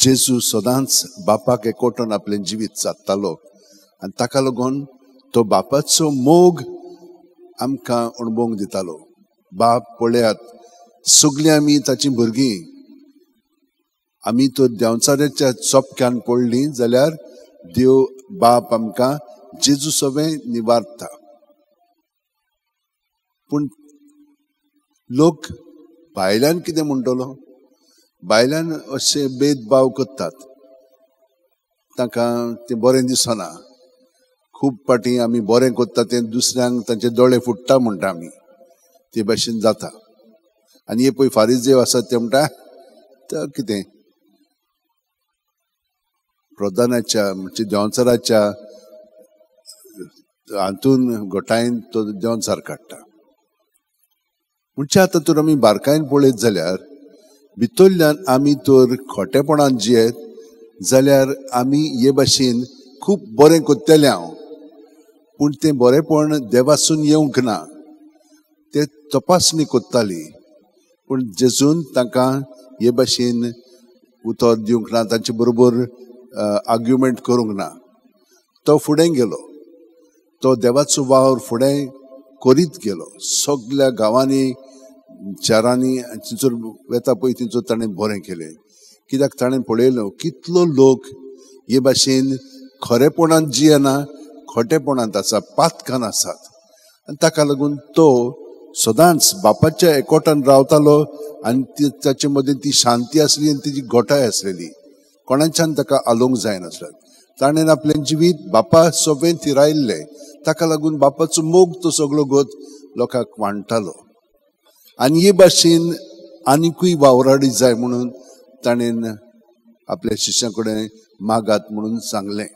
जेजू सदांच बापाक एकवटून आपले जिवीत सादतालो आनी ताका लागून तो बापाचो मोग आमकां अणभवूंक दितालो. बाप पळयात, सगळीं आमी ताची भुरगीं. आमी तो देंवचाराच्या चोपक्यान पडलीं जाल्यार देव बाप आमकां जेजू सवें निवारता. पूण लोक भायल्यान कितें म्हणटलो? भायल्यान अशे भेदभाव करतात, तांकां तें बरें दिसना. खूब पाटी आमी बरें करता तें दुसऱ्यांक तांचे दोळे फुट्टा म्हणटा आमी, ते भाशेन जाता. आनी हे पळय फारिजेव आसात ते म्हणटा तो कितें प्रधानाच्या म्हणजे देंवचाराच्या हातून घोटायन तो देंवचार काडटा. म्हणजे आतां तर आमी बारकायेन पळयत जाल्यार भितरल्यान आमी तर खोटेपणान जियेत जाल्यार आमी हे भाशेन खूब बरें करतले हांव, पूण तें बरेंपण देवासून येवंक ना. ते तपासणी करताली, पूण जेजून तांकां हे भाशेन उतर दिवंक ना, तांचे बरोबर आर्ग्युमेंट करूंक ना. तो फुडें गेलो, तो देवाचो वावर फुडें करीत गेलो. सगळ्या गांवांनी शारांनी थंयसर वेता पळय थंयसर ताणें बरें केलें. कित्याक ताणें पळयलो कितलो लोक हे भाशेन खरेपणान जियेना, खोटेपणांत आसा, पातकान आसात. आनी ताका लागून तो सदांच बापाच्या एकवटान रावतालो आनी ताचे मदीं ती शांती आसली आनी तिची घोटाय आसलेली. कोणाच्यान ताका आलोवंक जायनासलें. ताणें आपलें जिवीत बापा सोबें थिरायिल्लें. ताका लागून बापाचो मोग तो सगळो गोत लोकांक वांटतालो. आनी हे भाशेन आनिकूय वावराडी जाय म्हणून ताणें आपल्या शिश्यां कडेन मागात म्हणून सांगलें.